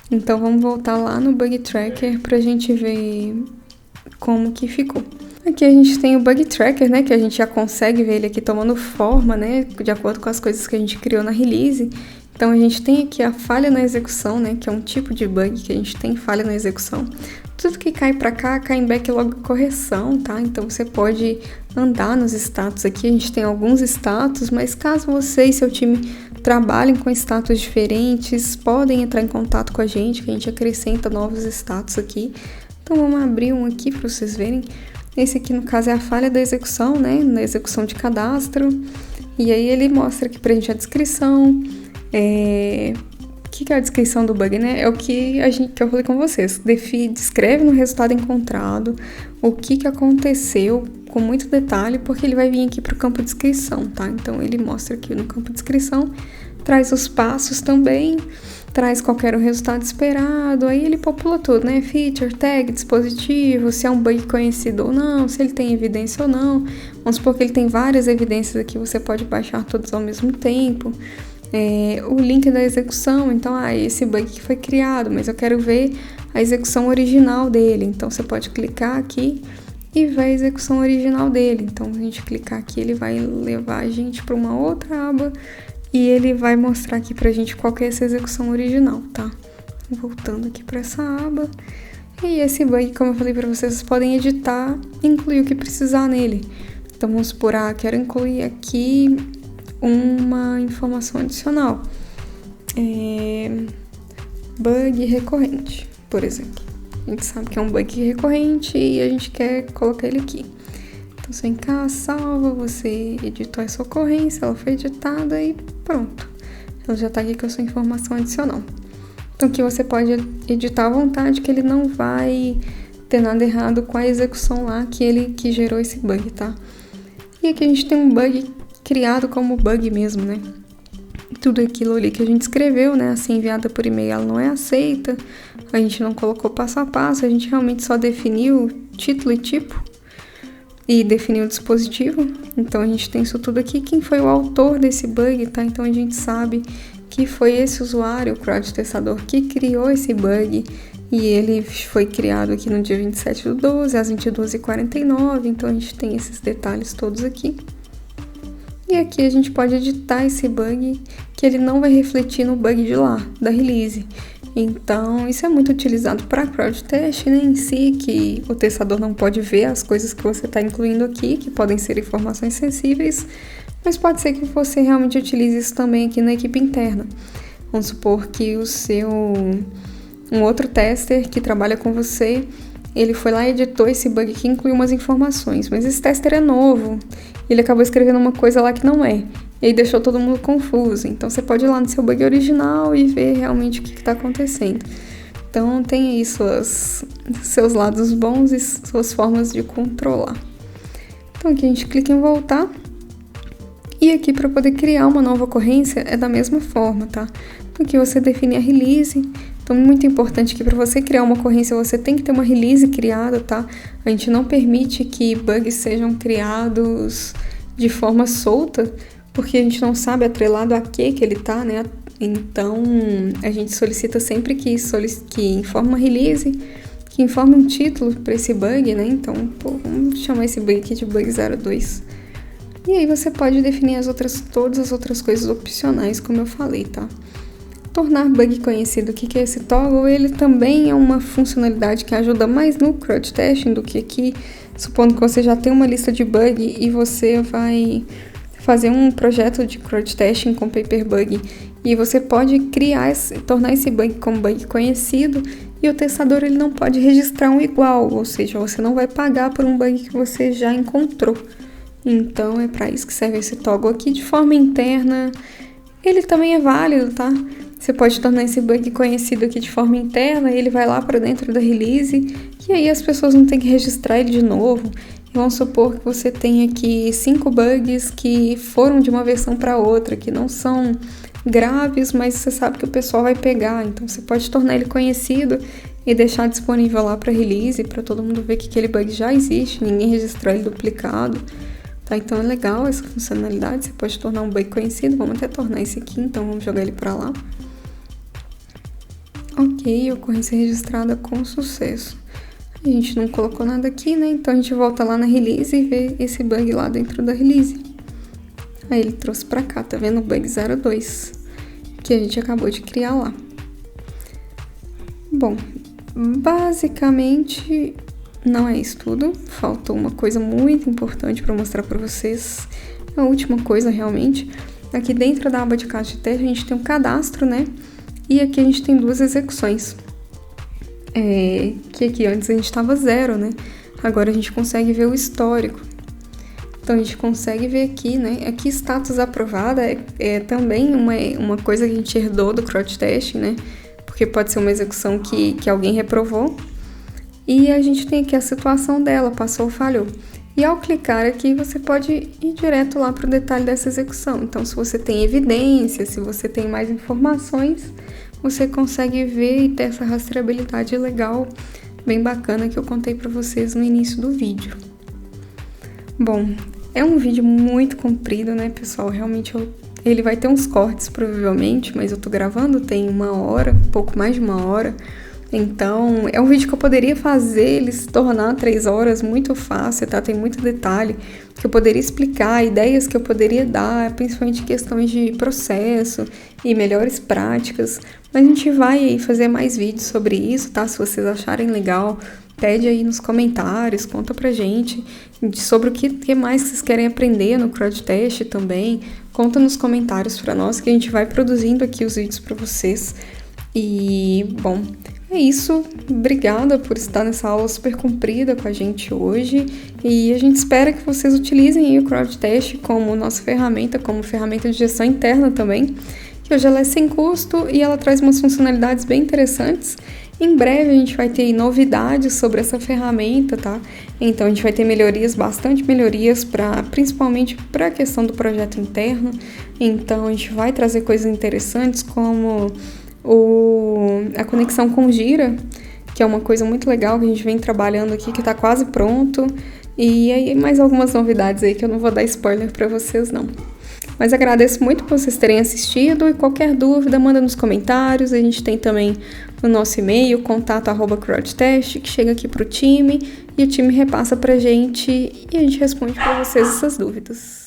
Então, vamos voltar lá no Bug Tracker pra gente ver como que ficou. Aqui a gente tem o Bug Tracker, né, que a gente já consegue ver ele aqui tomando forma, né, de acordo com as coisas que a gente criou na release. Então, a gente tem aqui a falha na execução, né, que é um tipo de bug que a gente tem falha na execução. Tudo que cai pra cá, cai em backlog correção, tá? Então você pode andar nos status aqui, a gente tem alguns status, mas caso você e seu time trabalhem com status diferentes, podem entrar em contato com a gente, que a gente acrescenta novos status aqui. Então vamos abrir um aqui para vocês verem. Esse aqui, no caso, é a falha da execução, né? Na execução de cadastro. E aí ele mostra aqui pra gente a descrição. O que é a descrição do bug, né? É o que eu falei com vocês. Descreve no resultado encontrado o que aconteceu com muito detalhe, porque ele vai vir aqui para o campo de descrição, tá? Então ele mostra aqui no campo de descrição, traz os passos também, traz qual era o resultado esperado, aí ele popula tudo, né? Feature, tag, dispositivo, se é um bug conhecido ou não, se ele tem evidência ou não. Vamos supor que ele tem várias evidências aqui, você pode baixar todas ao mesmo tempo. O link da execução, então, esse bug que foi criado, mas eu quero ver a execução original dele. Então, você pode clicar aqui e ver a execução original dele. Então, se a gente clicar aqui, ele vai levar a gente para uma outra aba e ele vai mostrar aqui pra gente qual que é essa execução original, tá? Voltando aqui para essa aba. E esse bug, como eu falei para vocês, vocês podem editar e incluir o que precisar nele. Então, vamos supor, quero incluir aqui uma informação adicional. Bug recorrente, por exemplo. A gente sabe que é um bug recorrente e a gente quer colocar ele aqui. Então, você vem cá, salva, você editou essa ocorrência, ela foi editada e pronto. Ela já tá aqui com a sua informação adicional. Então, aqui você pode editar à vontade, que ele não vai ter nada errado com a execução lá que gerou esse bug, tá? E aqui a gente tem um bug criado como bug mesmo, né? Tudo aquilo ali que a gente escreveu, né? Assim, enviada por e-mail, ela não é aceita. A gente não colocou passo a passo, a gente realmente só definiu título e tipo e definiu o dispositivo. Então, a gente tem isso tudo aqui. Quem foi o autor desse bug, tá? Então, a gente sabe que foi esse usuário, o CRUD testador, que criou esse bug. E ele foi criado aqui no dia 27/12, às 22h49. Então, a gente tem esses detalhes todos aqui. E aqui a gente pode editar esse bug, que ele não vai refletir no bug de lá, da release. Então, isso é muito utilizado para crowd test, né, em si, que o testador não pode ver as coisas que você está incluindo aqui, que podem ser informações sensíveis, mas pode ser que você realmente utilize isso também aqui na equipe interna. Vamos supor que um outro tester que trabalha com você, ele foi lá e editou esse bug que incluiu umas informações, mas esse tester é novo, ele acabou escrevendo uma coisa lá que não é, e aí deixou todo mundo confuso. Então você pode ir lá no seu bug original e ver realmente o que está acontecendo. Então tem aí seus lados bons e suas formas de controlar. Então aqui a gente clica em voltar, e aqui para poder criar uma nova ocorrência é da mesma forma, tá? Então aqui você define a release. Então, muito importante que para você criar uma ocorrência, você tem que ter uma release criada, tá? A gente não permite que bugs sejam criados de forma solta, porque a gente não sabe atrelado a que ele tá, né? Então, a gente solicita sempre que informe uma release, que informe um título para esse bug, né? Então, vamos chamar esse bug aqui de bug 02. E aí você pode definir todas as outras coisas opcionais, como eu falei, tá? Tornar bug conhecido. O que é esse toggle? Ele também é uma funcionalidade que ajuda mais no crowd testing do que aqui. Supondo que você já tem uma lista de bug e você vai fazer um projeto de crowd testing com paper bug, e você pode tornar esse bug como bug conhecido, e o testador ele não pode registrar um igual, ou seja, você não vai pagar por um bug que você já encontrou. Então é para isso que serve esse toggle aqui. De forma interna, ele também é válido, tá? Você pode tornar esse bug conhecido aqui de forma interna, e ele vai lá para dentro da release, e aí as pessoas não têm que registrar ele de novo. E vamos supor que você tem aqui 5 bugs que foram de uma versão para outra, que não são graves, mas você sabe que o pessoal vai pegar. Então você pode tornar ele conhecido e deixar disponível lá para release, para todo mundo ver que aquele bug já existe, ninguém registrar ele duplicado. Tá? Então é legal essa funcionalidade, você pode tornar um bug conhecido. Vamos até tornar esse aqui, então vamos jogar ele para lá. Ok, ocorrência registrada com sucesso. A gente não colocou nada aqui, né? Então a gente volta lá na release e vê esse bug lá dentro da release. Aí ele trouxe pra cá, tá vendo? O bug 02, que a gente acabou de criar lá. Bom, basicamente não é isso tudo. Faltou uma coisa muito importante para mostrar para vocês. A última coisa, realmente. Aqui dentro da aba de caixa de teste a gente tem um cadastro, né? E aqui a gente tem 2 execuções. Que aqui antes a gente estava 0, né? Agora a gente consegue ver o histórico. Então a gente consegue ver aqui, né? Aqui status aprovada é também uma coisa que a gente herdou do CrowdTest, né? Porque pode ser uma execução que alguém reprovou. E a gente tem aqui a situação dela, passou ou falhou. E ao clicar aqui, você pode ir direto lá para o detalhe dessa execução. Então, se você tem evidência, se você tem mais informações, você consegue ver e ter essa rastreabilidade legal, bem bacana, que eu contei para vocês no início do vídeo. Bom, é um vídeo muito comprido, né, pessoal? Realmente ele vai ter uns cortes, provavelmente, mas eu tô gravando tem 1 hora, pouco mais de 1 hora. Então, é um vídeo que eu poderia fazer ele se tornar 3 horas muito fácil, tá? Tem muito detalhe que eu poderia explicar, ideias que eu poderia dar, principalmente questões de processo e melhores práticas. Mas a gente vai aí fazer mais vídeos sobre isso, tá? Se vocês acharem legal, pede aí nos comentários, conta pra gente sobre o que mais vocês querem aprender no CrowdTest também. Conta nos comentários pra nós que a gente vai produzindo aqui os vídeos pra vocês. E, bom, é isso. Obrigada por estar nessa aula super comprida com a gente hoje. E a gente espera que vocês utilizem o CrowdTest como nossa ferramenta, como ferramenta de gestão interna também, que hoje ela é sem custo e ela traz umas funcionalidades bem interessantes. Em breve a gente vai ter novidades sobre essa ferramenta, tá? Então a gente vai ter melhorias, bastante melhorias, principalmente para a questão do projeto interno. Então a gente vai trazer coisas interessantes como a conexão com Gira, que é uma coisa muito legal que a gente vem trabalhando aqui, que está quase pronto. E aí mais algumas novidades aí que eu não vou dar spoiler para vocês não. Mas agradeço muito por vocês terem assistido e qualquer dúvida manda nos comentários. A gente tem também o nosso e-mail, contato@crowdtest, que chega aqui pro time e o time repassa pra gente e a gente responde para vocês essas dúvidas.